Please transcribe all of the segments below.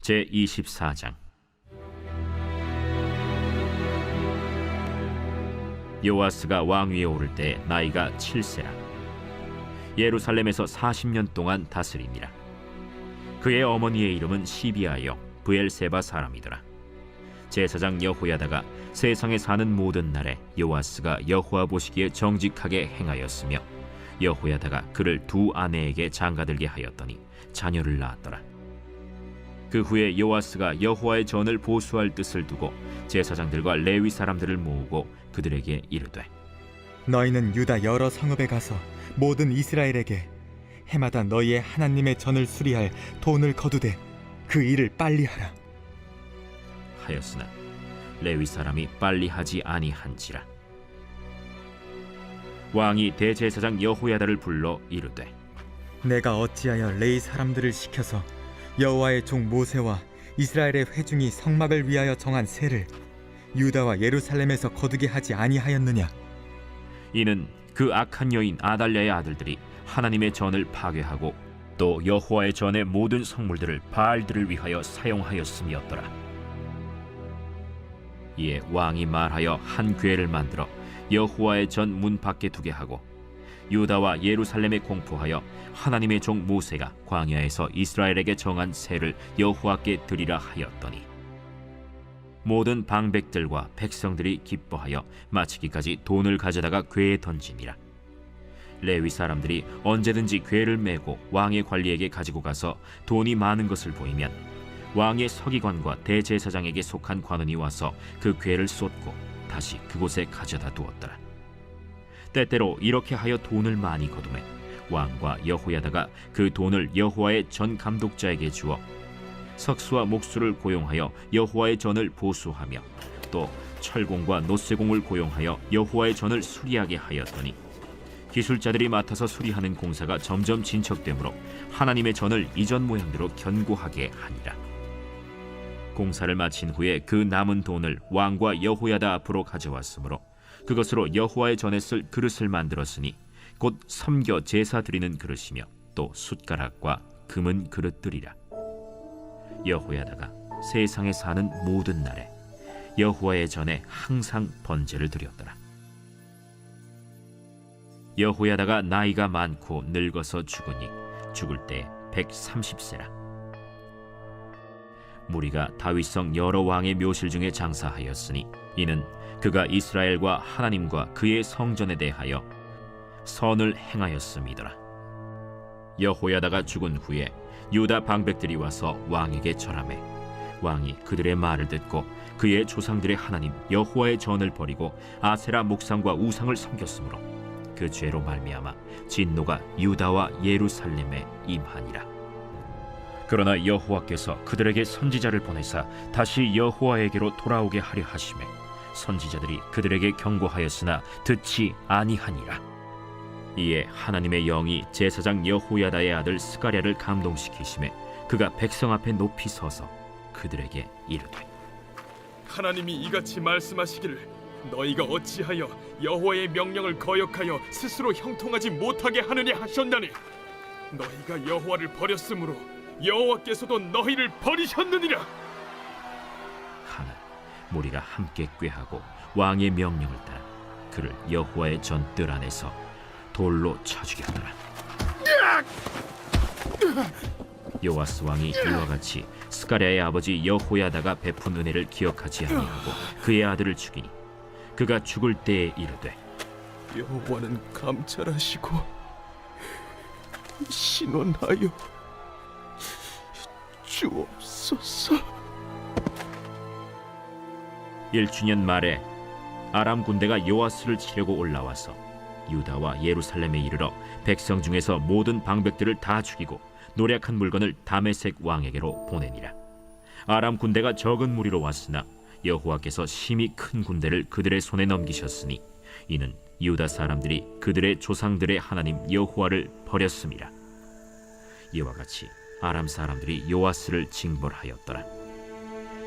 제24장. 요아스가 왕위에 오를 때 나이가 7세라. 예루살렘에서 40년 동안 다스리니라. 그의 어머니의 이름은 시비아여 브엘세바 사람이더라. 제사장 여호야다가 세상에 사는 모든 날에 요아스가 여호와 보시기에 정직하게 행하였으며, 여호야다가 그를 두 아내에게 장가들게 하였더니 자녀를 낳았더라. 그 후에 요아스가 여호와의 전을 보수할 뜻을 두고 제사장들과 레위 사람들을 모으고 그들에게 이르되, 너희는 유다 여러 성읍에 가서 모든 이스라엘에게 해마다 너희의 하나님의 전을 수리할 돈을 거두되 그 일을 빨리 하라 하였으나 레위 사람이 빨리 하지 아니한지라. 왕이 대제사장 여호야다를 불러 이르되, 내가 어찌하여 레위 사람들을 시켜서 여호와의 종 모세와 이스라엘의 회중이 성막을 위하여 정한 세를 유다와 예루살렘에서 거두게 하지 아니하였느냐? 이는 그 악한 여인 아달랴의 아들들이 하나님의 전을 파괴하고 또 여호와의 전의 모든 성물들을 바알들을 위하여 사용하였음이었더라. 이에 왕이 말하여 한 궤를 만들어 여호와의 전 문 밖에 두게 하고, 유다와 예루살렘에 공포하여 하나님의 종 모세가 광야에서 이스라엘에게 정한 세를 여호와께 드리라 하였더니, 모든 방백들과 백성들이 기뻐하여 마치기까지 돈을 가져다가 궤에 던지니라. 레위 사람들이 언제든지 궤를 메고 왕의 관리에게 가지고 가서 돈이 많은 것을 보이면 왕의 서기관과 대제사장에게 속한 관원이 와서 그 궤를 쏟고 다시 그곳에 가져다 두었더라. 때때로 이렇게 하여 돈을 많이 거두매 왕과 여호야다가 그 돈을 여호와의 전 감독자에게 주어 석수와 목수를 고용하여 여호와의 전을 보수하며 또 철공과 노쇠공을 고용하여 여호와의 전을 수리하게 하였더니, 기술자들이 맡아서 수리하는 공사가 점점 진척되므로 하나님의 전을 이전 모양대로 견고하게 하니라. 공사를 마친 후에 그 남은 돈을 왕과 여호야다 앞으로 가져왔으므로 그것으로 여호와의 전에 쓸 그릇을 만들었으니 곧 섬겨 제사 드리는 그릇이며 또 숟가락과 금은 그릇들이라. 여호야다가 세상에 사는 모든 날에 여호와의 전에 항상 번제를 드렸더라. 여호야다가 나이가 많고 늙어서 죽으니 죽을 때 130세라. 무리가 다윗성 여러 왕의 묘실 중에 장사하였으니 이는 그가 이스라엘과 하나님과 그의 성전에 대하여 선을 행하였음이더라. 여호야다가 죽은 후에 유다 방백들이 와서 왕에게 절하매 왕이 그들의 말을 듣고 그의 조상들의 하나님 여호와의 전을 버리고 아세라 목상과 우상을 섬겼으므로 그 죄로 말미암아 진노가 유다와 예루살렘에 임하니라. 그러나 여호와께서 그들에게 선지자를 보내사 다시 여호와에게로 돌아오게 하려 하시매 선지자들이 그들에게 경고하였으나 듣지 아니하니라. 이에 하나님의 영이 제사장 여호야다의 아들 스가랴를 감동시키시매 그가 백성 앞에 높이 서서 그들에게 이르되, 하나님이 이같이 말씀하시기를 너희가 어찌하여 여호와의 명령을 거역하여 스스로 형통하지 못하게 하느냐 하셨나니, 너희가 여호와를 버렸으므로 여호와께서도 너희를 버리셨느니라. 하나 무리가 함께 꾀하고 왕의 명령을 따라 그를 여호와의 전 뜰 안에서 돌로 쳐 죽였더라. 요아스 왕이 이와 같이 스가랴의 아버지 여호야다가 베푼 은혜를 기억하지 아니하고 그의 아들을 죽이니 그가 죽을 때에 이르되, 여호와는 감찰하시고 신원하여 주옵소서. 1주년 말에 아람 군대가 요아스를 치려고 올라와서 유다와 예루살렘에 이르러 백성 중에서 모든 방백들을 다 죽이고 노략한 물건을 다메섹 왕에게로 보내니라. 아람 군대가 적은 무리로 왔으나 여호와께서 심히 큰 군대를 그들의 손에 넘기셨으니 이는 유다 사람들이 그들의 조상들의 하나님 여호와를 버렸음이라. 이와 같이 아람 사람들이 요아스를 징벌하였더라.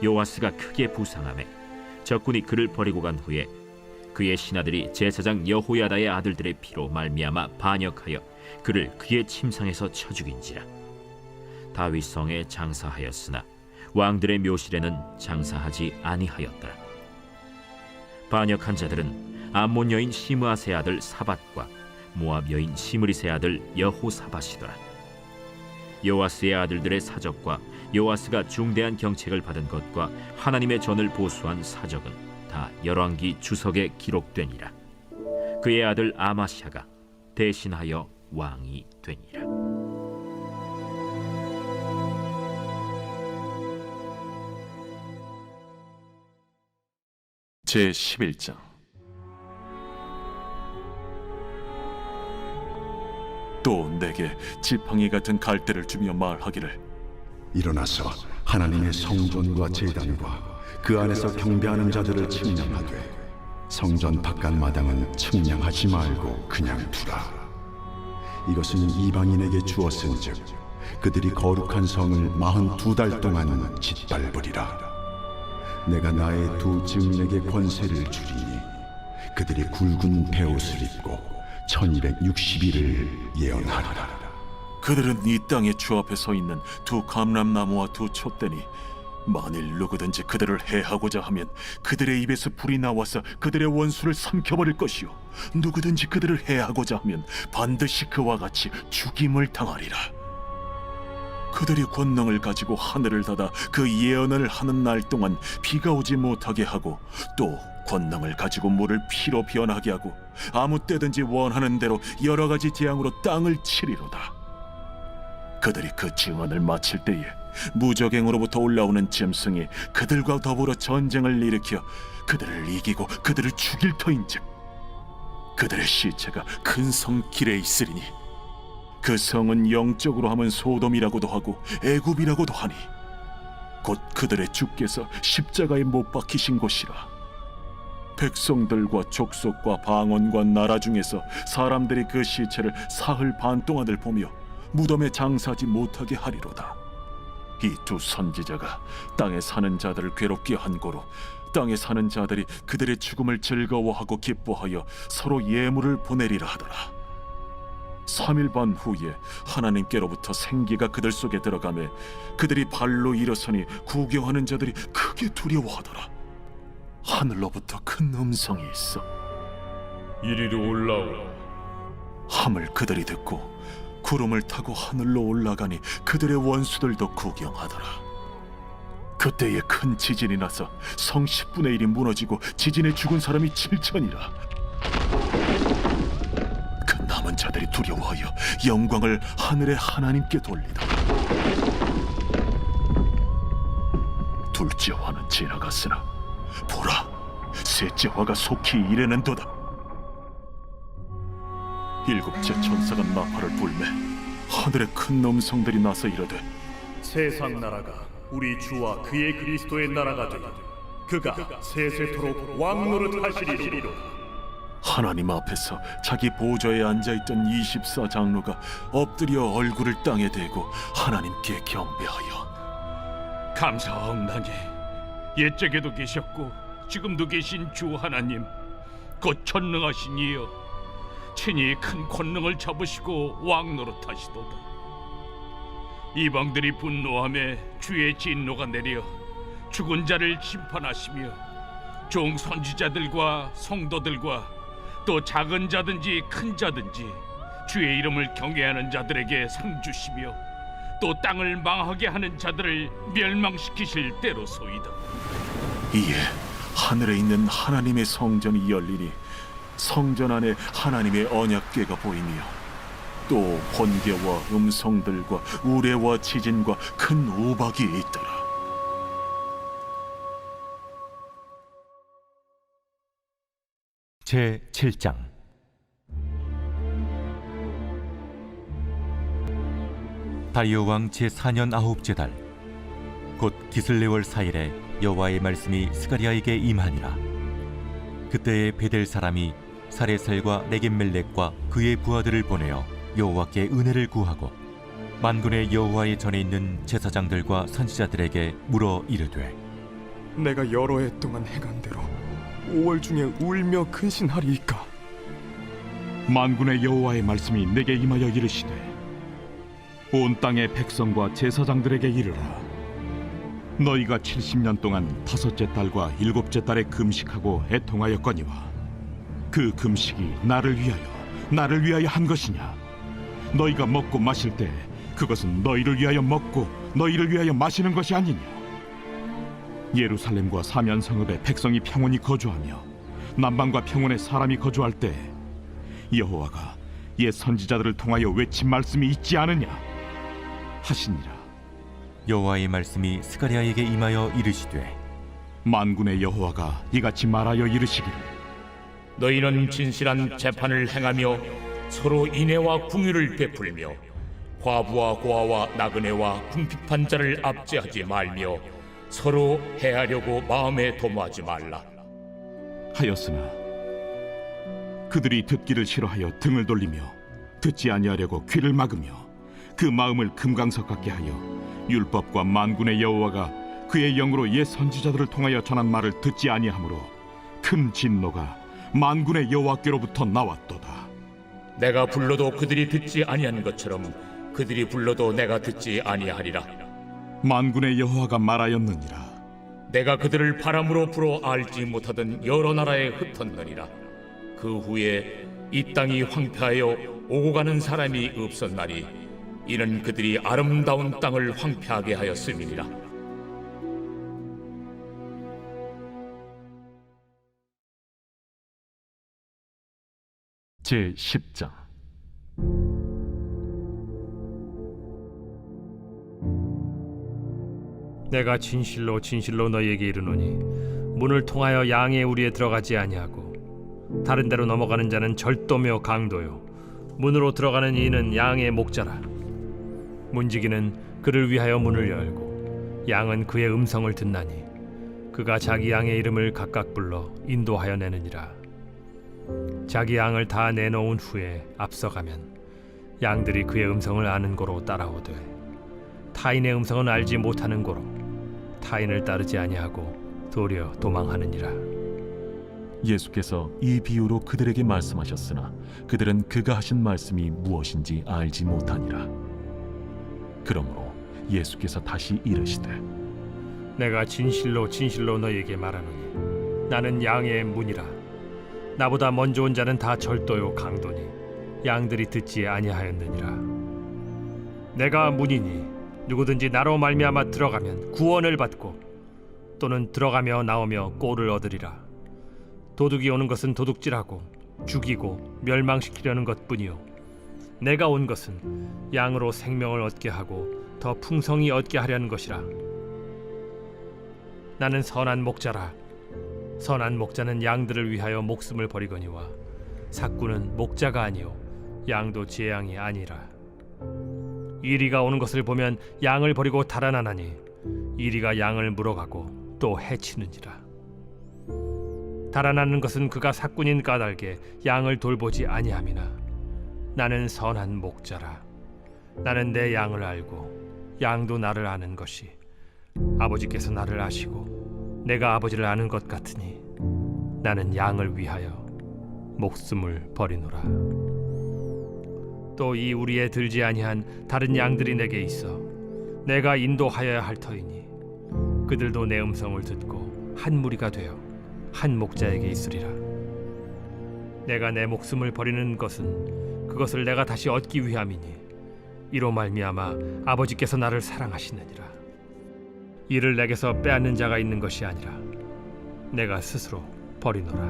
요아스가 크게 부상하매 적군이 그를 버리고 간 후에 그의 신하들이 제사장 여호야다의 아들들의 피로 말미암아 반역하여 그를 그의 침상에서 쳐 죽인지라. 다윗 성에 장사하였으나 왕들의 묘실에는 장사하지 아니하였더라. 반역한 자들은 암몬 여인 시므아세 아들 사밧과 모압 여인 시므리세 아들 여호사밧이더라. 요아스의 아들들의 사적과 요아스가 중대한 경책을 받은 것과 하나님의 전을 보수한 사적은 다 열왕기 주석에 기록되니라. 그의 아들 아마샤가 대신하여 왕이 되니라. 제 11장. 또 내게 지팡이 같은 갈대를 주며 말하기를, 일어나서 하나님의 성전과 제단과 그 안에서 경배하는 자들을 측량하되 성전 바깥 마당은 측량하지 말고 그냥 두라. 이것은 이방인에게 주었은즉 그들이 거룩한 성을 42달 동안 짓밟으리라. 내가 나의 두 증인에게 권세를 주리니 그들이 굵은 베옷을 입고 1260일을 예언하리라. 그들은 이 땅의 주 앞에 서 있는 두 감람나무와 두 촛대니 만일 누구든지 그들을 해하고자 하면 그들의 입에서 불이 나와서 그들의 원수를 삼켜버릴 것이요, 누구든지 그들을 해하고자 하면 반드시 그와 같이 죽임을 당하리라. 그들이 권능을 가지고 하늘을 닫아 그 예언을 하는 날 동안 비가 오지 못하게 하고, 또 권능을 가지고 물을 피로 변하게 하고, 아무 때든지 원하는 대로 여러 가지 재앙으로 땅을 치리로다. 그들이 그 증언을 마칠 때에 무적행으로부터 올라오는 짐승이 그들과 더불어 전쟁을 일으켜 그들을 이기고 그들을 죽일 터인즉 그들의 시체가 큰 성 길에 있으리니 그 성은 영적으로 하면 소돔이라고도 하고 애굽이라고도 하니 곧 그들의 주께서 십자가에 못 박히신 곳이라. 백성들과 족속과 방언과 나라 중에서 사람들이 그 시체를 사흘 반 동안을 보며 무덤에 장사하지 못하게 하리로다. 이 두 선지자가 땅에 사는 자들을 괴롭게 한 고로 땅에 사는 자들이 그들의 죽음을 즐거워하고 기뻐하여 서로 예물을 보내리라 하더라. 3일 반 후에 하나님께로부터 생기가 그들 속에 들어가매 그들이 발로 일어서니 구경하는 자들이 크게 두려워하더라. 하늘로부터 큰 음성이 있어 이리로 올라오라. 함을 그들이 듣고 구름을 타고 하늘로 올라가니 그들의 원수들도 구경하더라. 그때에 큰 지진이 나서 성 10분의 1이 무너지고 지진에 죽은 사람이 7천이라. 그 남은 자들이 두려워하여 영광을 하늘의 하나님께 돌리더라. 둘째 화는 지나갔으나 보라, 셋째 화가 속히 이르는도다. 일곱째 천사가 나팔을 불매 하늘에 큰 음성들이 나서 이르되, 세상 나라가 우리 주와 그의 그리스도의 나라가 되니 그가 세세토록 왕노릇 하시리로다. 하나님 앞에서 자기 보좌에 앉아있던 24장로가 엎드려 얼굴을 땅에 대고 하나님께 경배하여, 감사하옵나니 옛적에도 계셨고 지금도 계신 주 하나님, 곧 전능하신 이여, 친히 큰 권능을 잡으시고 왕노릇하시도다. 이방들이 분노하며 주의 진노가 내려 죽은 자를 심판하시며 종 선지자들과 성도들과 또 작은 자든지 큰 자든지 주의 이름을 경외하는 자들에게 상 주시며 또 땅을 망하게 하는 자들을 멸망시키실 때로소이다. 이에 하늘에 있는 하나님의 성전이 열리니 성전 안에 하나님의 언약궤가 보이며 또 번개와 음성들과 우레와 지진과 큰 우박이 있더라. 제 7장. 다리오 왕 제4년 9째 달, 곧 기슬레월 4일에 여호와의 말씀이 스가리야에게 임하니라. 그때에 베델 사람이 사레살과 레겜멜렉과 그의 부하들을 보내어 여호와께 은혜를 구하고 만군의 여호와의 전에 있는 제사장들과 선지자들에게 물어 이르되, 내가 여러 해 동안 행한 대로 5월 중에 울며 근신하리이까? 만군의 여호와의 말씀이 내게 임하여 이르시되, 온 땅의 백성과 제사장들에게 이르라. 너희가 70년 동안 5째 달과 7째 달에 금식하고 애통하였거니와 그 금식이 나를 위하여 한 것이냐? 너희가 먹고 마실 때 그것은 너희를 위하여 먹고 너희를 위하여 마시는 것이 아니냐? 예루살렘과 사면 성읍에 백성이 평온히 거주하며 남방과 평온에 사람이 거주할 때 여호와가 옛 선지자들을 통하여 외친 말씀이 있지 않으냐 하시니라. 여호와의 말씀이 스가랴에게 임하여 이르시되 만군의 여호와가 이같이 말하여 이르시기를 너희는 진실한 재판을 행하며 서로 인애와 궁유를 베풀며 과부와 고아와 나그네와 궁핍한 자를 압제하지 말며 서로 해하려고 마음에 도모하지 말라. 하였으나 그들이 듣기를 싫어하여 등을 돌리며 듣지 아니하려고 귀를 막으며 그 마음을 금강석 같게 하여 율법과 만군의 여호와가 그의 영으로 옛 선지자들을 통하여 전한 말을 듣지 아니하므로 큰 진노가 만군의 여호와께로부터 나왔도다. 내가 불러도 그들이 듣지 아니하는 것처럼 그들이 불러도 내가 듣지 아니하리라. 만군의 여호와가 말하였느니라. 내가 그들을 바람으로 불어 알지 못하던 여러 나라에 흩었느니라. 그 후에 이 땅이 황폐하여 오고 가는 사람이 없었나니 이는 그들이 아름다운 땅을 황폐하게 하였음이니라. 제10장 내가 진실로 진실로 너희에게 이르노니 문을 통하여 양의 우리에 들어가지 아니하고 다른 데로 넘어가는 자는 절도며 강도요 문으로 들어가는 이는 양의 목자라. 문지기는 그를 위하여 문을 열고 양은 그의 음성을 듣나니 그가 자기 양의 이름을 각각 불러 인도하여 내느니라. 자기 양을 다 내놓은 후에 앞서가면 양들이 그의 음성을 아는 고로 따라오되 타인의 음성은 알지 못하는 고로 타인을 따르지 아니하고 도리어 도망하느니라. 예수께서 이 비유로 그들에게 말씀하셨으나 그들은 그가 하신 말씀이 무엇인지 알지 못하니라. 그러므로 예수께서 다시 이르시되 내가 진실로 진실로 너희에게 말하노니 나는 양의 문이라. 나보다 먼저 온 자는 다 절도요 강도니 양들이 듣지 아니하였느니라. 내가 문이니 누구든지 나로 말미암아 들어가면 구원을 받고 또는 들어가며 나오며 꼴을 얻으리라. 도둑이 오는 것은 도둑질하고 죽이고 멸망시키려는 것뿐이요 내가 온 것은 양으로 생명을 얻게 하고 더 풍성히 얻게 하려는 것이라. 나는 선한 목자라. 선한 목자는 양들을 위하여 목숨을 버리거니와 삭구는 목자가 아니요 양도 제 양이 아니라. 이리가 오는 것을 보면 양을 버리고 달아나나니 이리가 양을 물어가고 또 해치는지라. 달아나는 것은 그가 삭군인 까닭에 양을 돌보지 아니함이나 나는 선한 목자라. 나는 내 양을 알고 양도 나를 아는 것이 아버지께서 나를 아시고 내가 아버지를 아는 것 같으니 나는 양을 위하여 목숨을 버리노라. 또 이 우리에 들지 아니한 다른 양들이 내게 있어 내가 인도하여야 할 터이니 그들도 내 음성을 듣고 한 무리가 되어 한 목자에게 있으리라. 내가 내 목숨을 버리는 것은 그것을 내가 다시 얻기 위함이니 이로 말미암아 아버지께서 나를 사랑하시느니라. 이를 내게서 빼앗는 자가 있는 것이 아니라 내가 스스로 버리노라.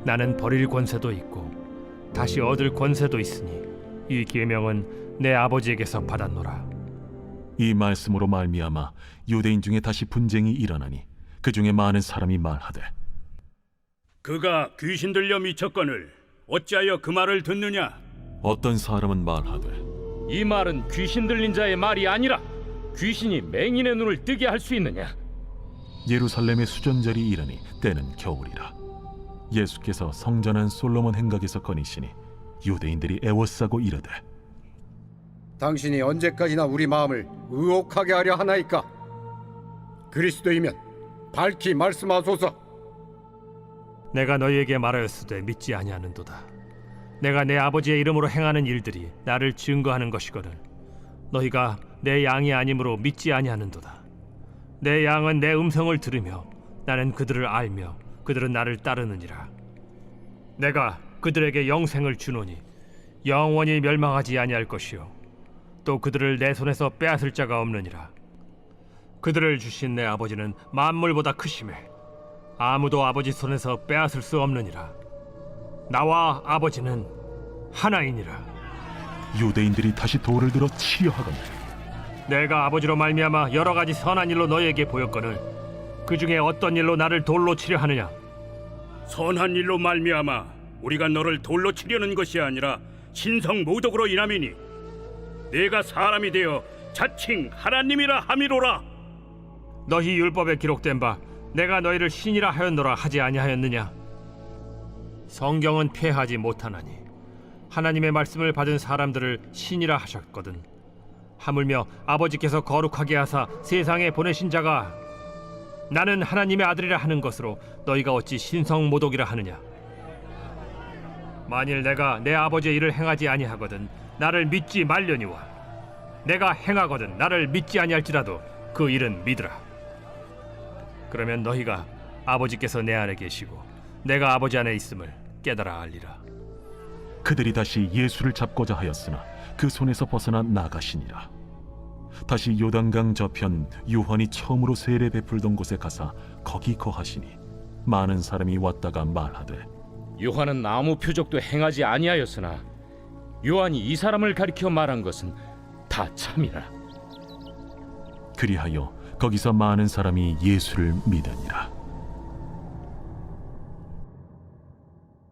나는 버릴 권세도 있고 다시 얻을 권세도 있으니 이 계명은 내 아버지에게서 받았노라. 이 말씀으로 말미암아 유대인 중에 다시 분쟁이 일어나니 그 중에 많은 사람이 말하되 그가 귀신 들려 미쳤거늘 어찌하여 그 말을 듣느냐? 어떤 사람은 말하되 이 말은 귀신 들린 자의 말이 아니라 귀신이 맹인의 눈을 뜨게 할 수 있느냐? 예루살렘의 수전절이 이르니 때는 겨울이라. 예수께서 성전한 솔로몬 행각에서 거니시니 유대인들이 애워싸고 이르되 당신이 언제까지나 우리 마음을 의혹하게 하려 하나이까? 그리스도이면 밝히 말씀하소서. 내가 너희에게 말하였으되 믿지 아니하는도다. 내가 내 아버지의 이름으로 행하는 일들이 나를 증거하는 것이거늘 너희가 내 양이 아니므로 믿지 아니하는도다. 내 양은 내 음성을 들으며 나는 그들을 알며 그들은 나를 따르느니라. 내가 그들에게 영생을 주노니 영원히 멸망하지 아니할 것이요 또 그들을 내 손에서 빼앗을 자가 없느니라. 그들을 주신 내 아버지는 만물보다 크심에 아무도 아버지 손에서 빼앗을 수 없느니라. 나와 아버지는 하나이니라. 유대인들이 다시 돌을 들어 치려 하거늘 내가 아버지로 말미암아 여러 가지 선한 일로 너희에게 보였거늘 그 중에 어떤 일로 나를 돌로 치려 하느냐? 선한 일로 말미암아 우리가 너를 돌로 치려는 것이 아니라 신성 모독으로 인함이니 내가 사람이 되어 자칭 하나님이라 함이로라. 너희 율법에 기록된 바 내가 너희를 신이라 하였노라 하지 아니하였느냐? 성경은 폐하지 못하나니 하나님의 말씀을 받은 사람들을 신이라 하셨거든. 하물며 아버지께서 거룩하게 하사 세상에 보내신 자가 나는 하나님의 아들이라 하는 것으로 너희가 어찌 신성 모독이라 하느냐? 만일 내가 내 아버지의 일을 행하지 아니하거든 나를 믿지 말려니와 내가 행하거든 나를 믿지 아니할지라도 그 일은 믿으라. 그러면 너희가 아버지께서 내 안에 계시고 내가 아버지 안에 있음을 깨달아 알리라. 그들이 다시 예수를 잡고자 하였으나 그 손에서 벗어나 나가시니라. 다시 요단강 저편 요한이 처음으로 세례 베풀던 곳에 가사 거기 거하시니 많은 사람이 왔다가 말하되 요한은 아무 표적도 행하지 아니하였으나 요한이 이 사람을 가리켜 말한 것은 다 참이라. 그리하여 거기서 많은 사람이 예수를 믿으니라.